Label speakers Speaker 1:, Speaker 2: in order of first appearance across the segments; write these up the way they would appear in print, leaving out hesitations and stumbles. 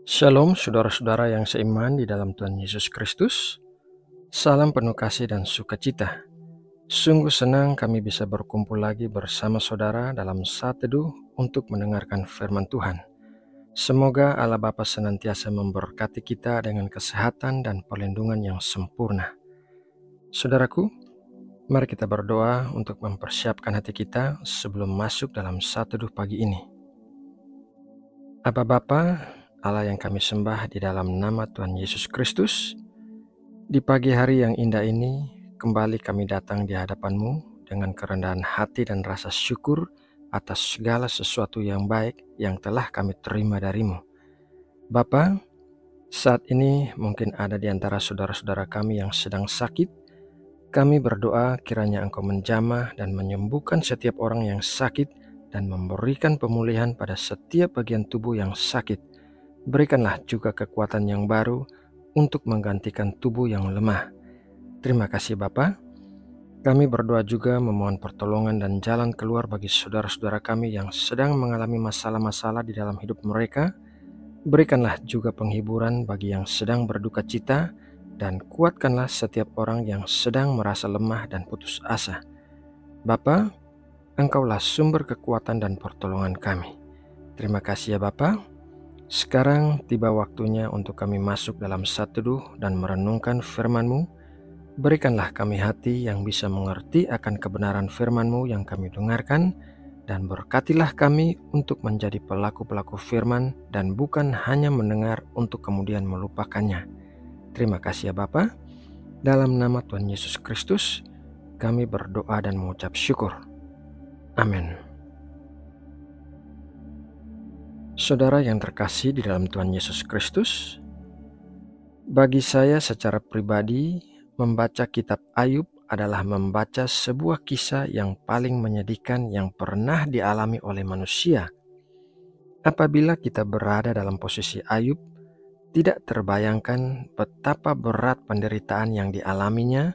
Speaker 1: Shalom saudara-saudara yang seiman di dalam Tuhan Yesus Kristus. Salam penuh kasih dan sukacita. Sungguh senang kami bisa berkumpul lagi bersama saudara dalam saat teduh untuk mendengarkan firman Tuhan. Semoga Allah Bapa senantiasa memberkati kita dengan kesehatan dan perlindungan yang sempurna. Saudaraku, mari kita berdoa untuk mempersiapkan hati kita sebelum masuk dalam saat teduh pagi ini. Aba Bapa, Allah yang kami sembah di dalam nama Tuhan Yesus Kristus, di pagi hari yang indah ini, kembali kami datang di hadapan-Mu dengan kerendahan hati dan rasa syukur atas segala sesuatu yang baik yang telah kami terima dari-Mu. Bapa, saat ini mungkin ada di antara saudara-saudara kami yang sedang sakit. Kami berdoa kiranya Engkau menjamah dan menyembuhkan setiap orang yang sakit dan memberikan pemulihan pada setiap bagian tubuh yang sakit. Berikanlah juga kekuatan yang baru untuk menggantikan tubuh yang lemah. Terima kasih Bapa. Kami berdoa juga memohon pertolongan dan jalan keluar bagi saudara-saudara kami yang sedang mengalami masalah-masalah di dalam hidup mereka. Berikanlah juga penghiburan bagi yang sedang berduka cita, dan kuatkanlah setiap orang yang sedang merasa lemah dan putus asa. Bapa, Engkaulah sumber kekuatan dan pertolongan kami. Terima kasih ya Bapa. Sekarang tiba waktunya untuk kami masuk dalam satu teduh dan merenungkan firman-Mu. Berikanlah kami hati yang bisa mengerti akan kebenaran firman-Mu yang kami dengarkan, dan berkatilah kami untuk menjadi pelaku-pelaku firman dan bukan hanya mendengar untuk kemudian melupakannya. Terima kasih ya Bapa. Dalam nama Tuhan Yesus Kristus, kami berdoa dan mengucap syukur. Amin. Saudara yang terkasih di dalam Tuhan Yesus Kristus, bagi saya secara pribadi, membaca kitab Ayub adalah membaca sebuah kisah yang paling menyedihkan yang pernah dialami oleh manusia. Apabila kita berada dalam posisi Ayub, tidak terbayangkan betapa berat penderitaan yang dialaminya,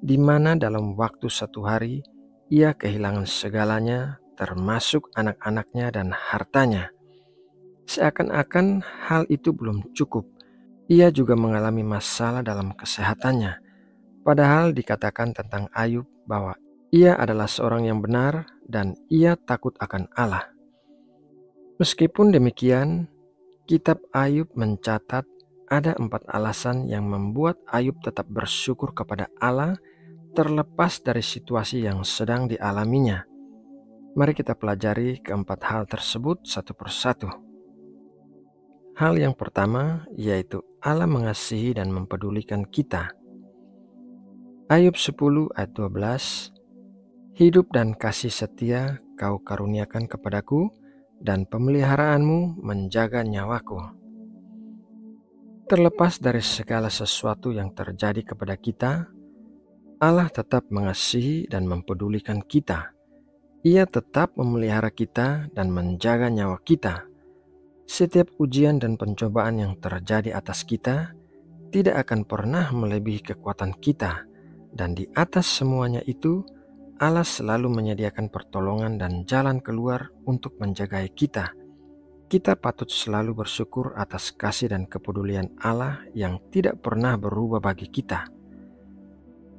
Speaker 1: di mana dalam waktu satu hari ia kehilangan segalanya, termasuk anak-anaknya dan hartanya. Seakan-akan hal itu belum cukup, ia juga mengalami masalah dalam kesehatannya. Padahal dikatakan tentang Ayub bahwa ia adalah seorang yang benar dan ia takut akan Allah. Meskipun demikian, kitab Ayub mencatat ada 4 alasan yang membuat Ayub tetap bersyukur kepada Allah terlepas dari situasi yang sedang dialaminya. Mari kita pelajari keempat hal tersebut satu persatu. Hal yang pertama yaitu Allah mengasihi dan mempedulikan kita. Ayub 10 ayat 12, hidup dan kasih setia kau karuniakan kepadaku, dan pemeliharaanmu menjaga nyawaku. Terlepas dari segala sesuatu yang terjadi kepada kita, Allah tetap mengasihi dan mempedulikan kita. Ia tetap memelihara kita dan menjaga nyawa kita. Setiap ujian dan pencobaan yang terjadi atas kita tidak akan pernah melebihi kekuatan kita. Dan di atas semuanya itu, Allah selalu menyediakan pertolongan dan jalan keluar untuk menjaga kita. Kita patut selalu bersyukur atas kasih dan kepedulian Allah yang tidak pernah berubah bagi kita.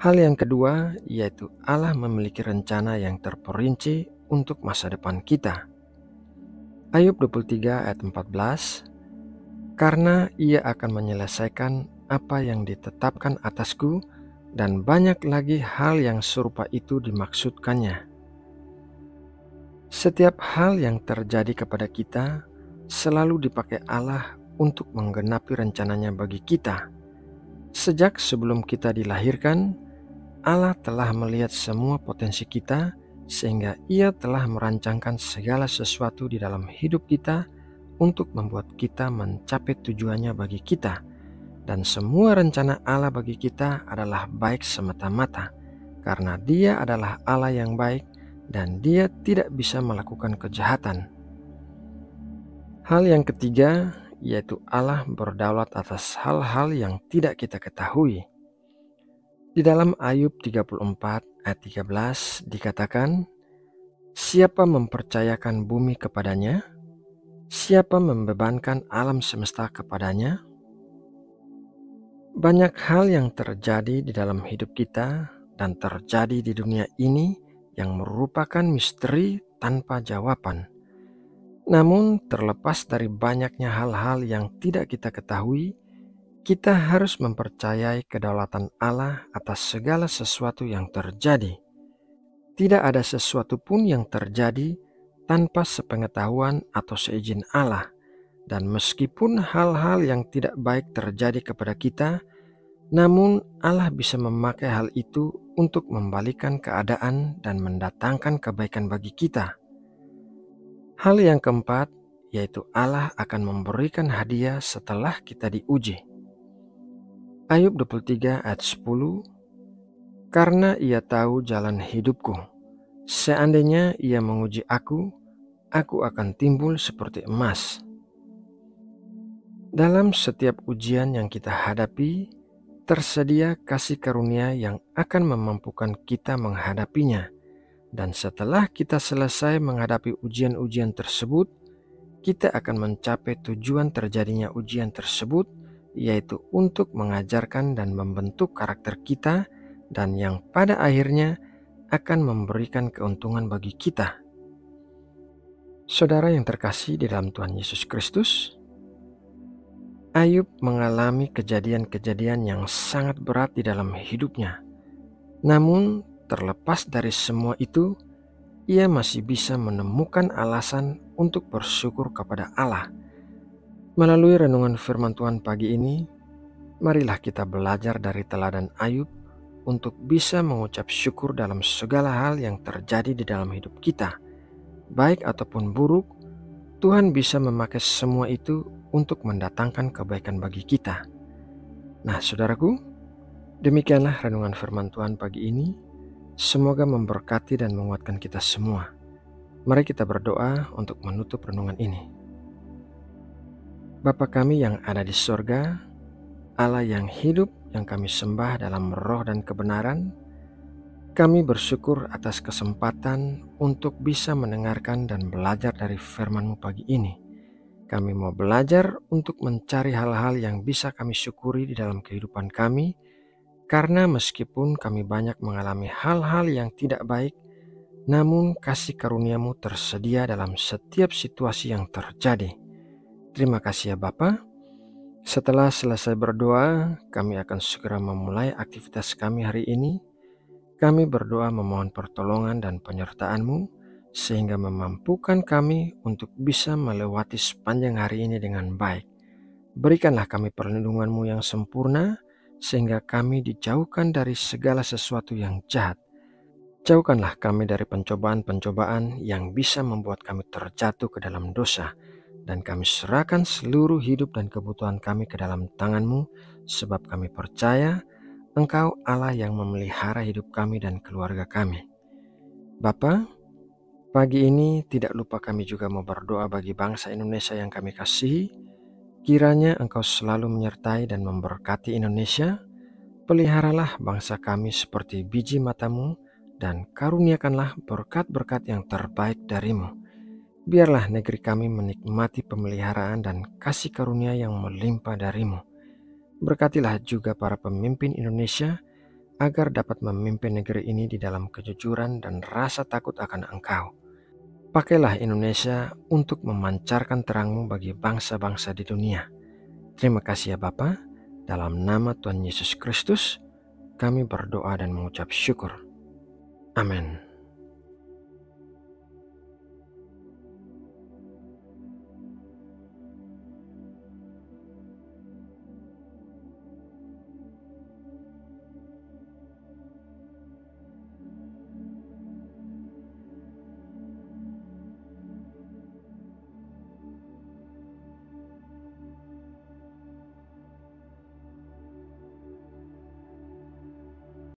Speaker 1: Hal yang kedua yaitu Allah memiliki rencana yang terperinci untuk masa depan kita. Ayub 23 ayat 14, karena ia akan menyelesaikan apa yang ditetapkan atasku, dan banyak lagi hal yang serupa itu dimaksudkannya. Setiap hal yang terjadi kepada kita selalu dipakai Allah untuk menggenapi rencananya bagi kita. Sejak sebelum kita dilahirkan, Allah telah melihat semua potensi kita, sehingga Ia telah merancangkan segala sesuatu di dalam hidup kita untuk membuat kita mencapai tujuannya bagi kita. Dan semua rencana Allah bagi kita adalah baik semata-mata, karena Dia adalah Allah yang baik dan Dia tidak bisa melakukan kejahatan. Hal yang ketiga yaitu Allah berdaulat atas hal-hal yang tidak kita ketahui. Di dalam Ayub 34 ayat 13 dikatakan, siapa mempercayakan bumi kepadanya? Siapa membebankan alam semesta kepadanya? Banyak hal yang terjadi di dalam hidup kita dan terjadi di dunia ini yang merupakan misteri tanpa jawaban. Namun, terlepas dari banyaknya hal-hal yang tidak kita ketahui, kita harus mempercayai kedaulatan Allah atas segala sesuatu yang terjadi. Tidak ada sesuatu pun yang terjadi tanpa sepengetahuan atau seizin Allah. Dan meskipun hal-hal yang tidak baik terjadi kepada kita, namun Allah bisa memakai hal itu untuk membalikan keadaan dan mendatangkan kebaikan bagi kita. Hal yang keempat, yaitu Allah akan memberikan hadiah setelah kita diuji. Ayub 23 ayat 10, karena ia tahu jalan hidupku. Seandainya ia menguji aku akan timbul seperti emas. Dalam setiap ujian yang kita hadapi, tersedia kasih karunia yang akan memampukan kita menghadapinya. Dan setelah kita selesai menghadapi ujian-ujian tersebut, kita akan mencapai tujuan terjadinya ujian tersebut, yaitu untuk mengajarkan dan membentuk karakter kita, dan yang pada akhirnya akan memberikan keuntungan bagi kita. Saudara yang terkasih di dalam Tuhan Yesus Kristus, Ayub mengalami kejadian-kejadian yang sangat berat di dalam hidupnya. Namun, terlepas dari semua itu, ia masih bisa menemukan alasan untuk bersyukur kepada Allah. Melalui renungan firman Tuhan pagi ini, marilah kita belajar dari teladan Ayub untuk bisa mengucap syukur dalam segala hal yang terjadi di dalam hidup kita. Baik ataupun buruk, Tuhan bisa memakai semua itu untuk mendatangkan kebaikan bagi kita. Nah, saudaraku, demikianlah renungan firman Tuhan pagi ini. Semoga memberkati dan menguatkan kita semua. Mari kita berdoa untuk menutup renungan ini. Bapa kami yang ada di sorga, Allah yang hidup yang kami sembah dalam roh dan kebenaran, kami bersyukur atas kesempatan untuk bisa mendengarkan dan belajar dari firman-Mu pagi ini. Kami mau belajar untuk mencari hal-hal yang bisa kami syukuri di dalam kehidupan kami, karena meskipun kami banyak mengalami hal-hal yang tidak baik, namun kasih karunia-Mu tersedia dalam setiap situasi yang terjadi. Terima kasih ya Bapa. Setelah selesai berdoa, kami akan segera memulai aktivitas kami hari ini. Kami berdoa memohon pertolongan dan penyertaan-Mu, sehingga memampukan kami untuk bisa melewati sepanjang hari ini dengan baik. Berikanlah kami perlindungan-Mu yang sempurna, sehingga kami dijauhkan dari segala sesuatu yang jahat. Jauhkanlah kami dari pencobaan-pencobaan yang bisa membuat kami terjatuh ke dalam dosa. Dan kami serahkan seluruh hidup dan kebutuhan kami ke dalam tangan-Mu, sebab kami percaya Engkau Allah yang memelihara hidup kami dan keluarga kami. Bapa, pagi ini tidak lupa kami juga mau berdoa bagi bangsa Indonesia yang kami kasihi. Kiranya Engkau selalu menyertai dan memberkati Indonesia. Peliharalah bangsa kami seperti biji mata-Mu, dan karuniakanlah berkat-berkat yang terbaik dari-Mu. Biarlah negeri kami menikmati pemeliharaan dan kasih karunia yang melimpah dari-Mu. Berkatilah juga para pemimpin Indonesia agar dapat memimpin negeri ini di dalam kejujuran dan rasa takut akan Engkau. Pakailah Indonesia untuk memancarkan terang-Mu bagi bangsa-bangsa di dunia. Terima kasih ya Bapa. Dalam nama Tuhan Yesus Kristus, kami berdoa dan mengucap syukur. Amin.